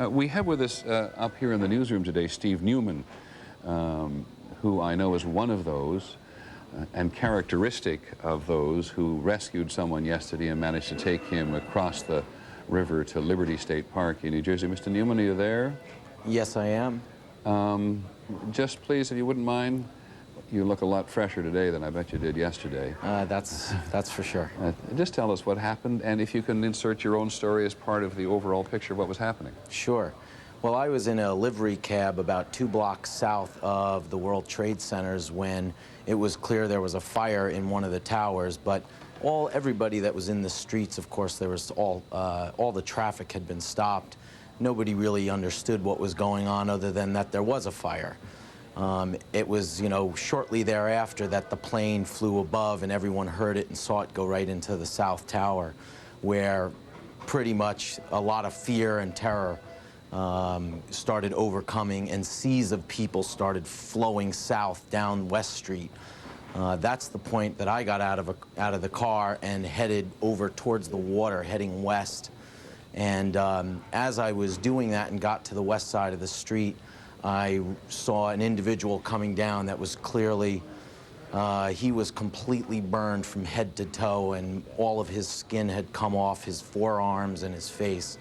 We have with us up here in the newsroom today Steve Newman, who I know is one of those and characteristic of those who rescued someone yesterday and managed to take him across the river to Liberty State Park in New Jersey. Mr. Newman, are you there? Yes, I am. Just please, if you wouldn't mind, you look a lot fresher today than I bet you did yesterday. That's for sure. Just tell us what happened, and if you can insert your own story as part of the overall picture of what was happening. Sure. Well, I was in a livery cab about 2 blocks south of the World Trade Centers when it was clear there was a fire in one of the towers, but everybody that was in the streets, of course, there was all the traffic had been stopped. Nobody really understood what was going on other than that there was a fire. It was, shortly thereafter that the plane flew above and everyone heard it and saw it go right into the South Tower, where pretty much a lot of fear and terror started overcoming, and seas of people started flowing south down West Street. That's the point that I got out of the car and headed over towards the water, heading west. And as I was doing that and got to the west side of the street, I saw an individual coming down that was clearly, he was completely burned from head to toe, and all of his skin had come off his forearms and his face,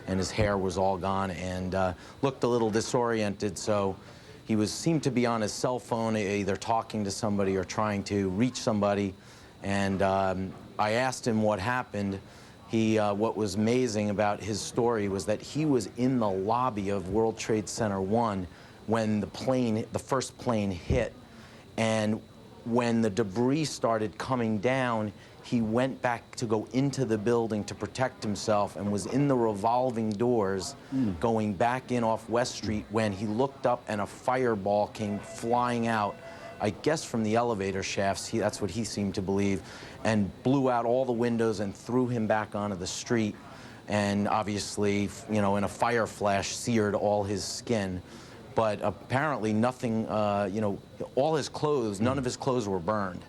and his hair was all gone, and looked a little disoriented. So he seemed to be on his cell phone, either talking to somebody or trying to reach somebody. And I asked him what happened. What was amazing about his story was that he was in the lobby of World Trade Center 1 when the first plane hit. And when the debris started coming down, he went back to go into the building to protect himself and was in the revolving doors going back in off West Street when he looked up and a fireball came flying out, I guess from the elevator shafts, that's what he seemed to believe, and blew out all the windows and threw him back onto the street. And obviously, in a fire flash, seared all his skin. But apparently nothing, all his clothes, none of his clothes were burned.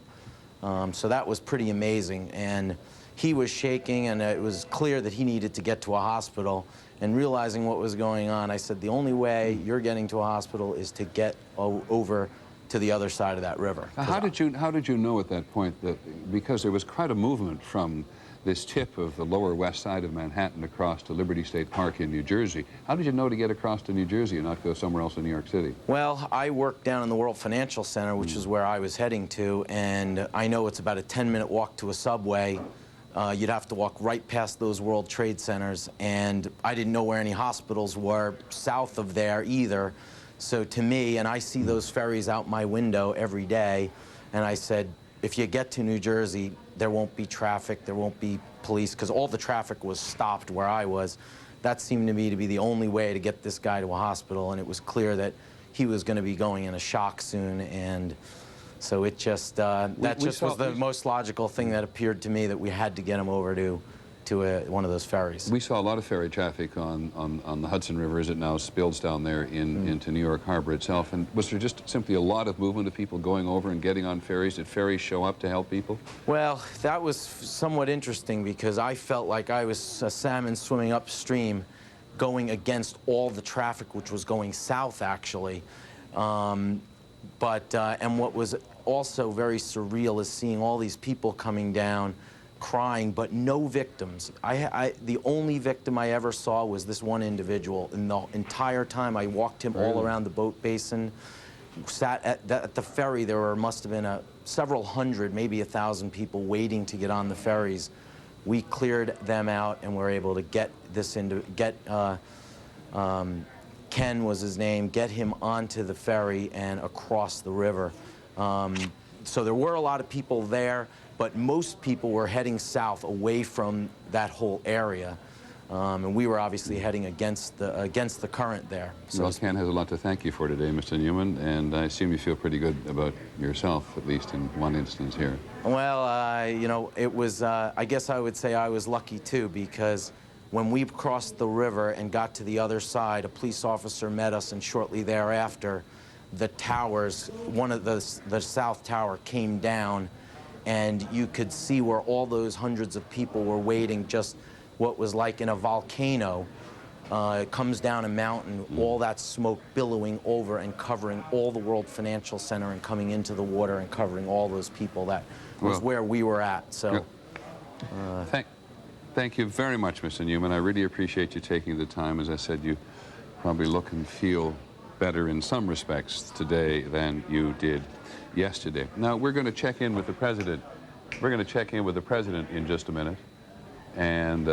So that was pretty amazing. And he was shaking, and it was clear that he needed to get to a hospital. And realizing what was going on, I said, the only way you're getting to a hospital is to get over to the other side of that river. How did you know at that point that, because there was quite a movement from this tip of the lower west side of Manhattan across to Liberty State Park in New Jersey, how did you know to get across to New Jersey and not go somewhere else in New York City? Well, I worked down in the World Financial Center, which is where I was heading to, and I know it's about a 10-minute walk to a subway. You'd have to walk right past those World Trade Centers, and I didn't know where any hospitals were south of there either. So to me, and I see those ferries out my window every day, and I said, if you get to New Jersey, there won't be traffic, there won't be police, because all the traffic was stopped where I was. That seemed to me to be the only way to get this guy to a hospital, and it was clear that he was going to be going in a shock soon, and so it just, that just was the most logical thing that appeared to me, that we had to get him over to one of those ferries. We saw a lot of ferry traffic on the Hudson River as it now spills down there into New York Harbor itself. And was there just simply a lot of movement of people going over and getting on ferries? Did ferries show up to help people? Well, that was somewhat interesting, because I felt like I was a salmon swimming upstream going against all the traffic, which was going south, actually. And what was also very surreal is seeing all these people coming down crying, but no victims. The only victim I ever saw was this one individual. And the entire time I walked him all around the boat basin, sat at the ferry. There must have been several hundred, maybe 1,000 people waiting to get on the ferries. We cleared them out and were able to get Ken was his name, get him onto the ferry and across the river. So there were a lot of people there, but most people were heading south away from that whole area. And we were obviously heading against the current there. So well, Ken has a lot to thank you for today, Mr. Newman, and I assume you feel pretty good about yourself, at least in one instance here. Well, it was, I guess I would say I was lucky too, because when we crossed the river and got to the other side, a police officer met us, and shortly thereafter, the towers, one of the South Tower came down, and you could see where all those hundreds of people were waiting, just what was like in a volcano. It comes down a mountain, all that smoke billowing over and covering all the World Financial Center and coming into the water and covering all those people. That was where we were at. So, thank you very much, Mr. Newman. I really appreciate you taking the time. As I said, you probably look and feel better in some respects today than you did yesterday. Now, we're going to check in with the president. We're going to check in with the president in just a minute. And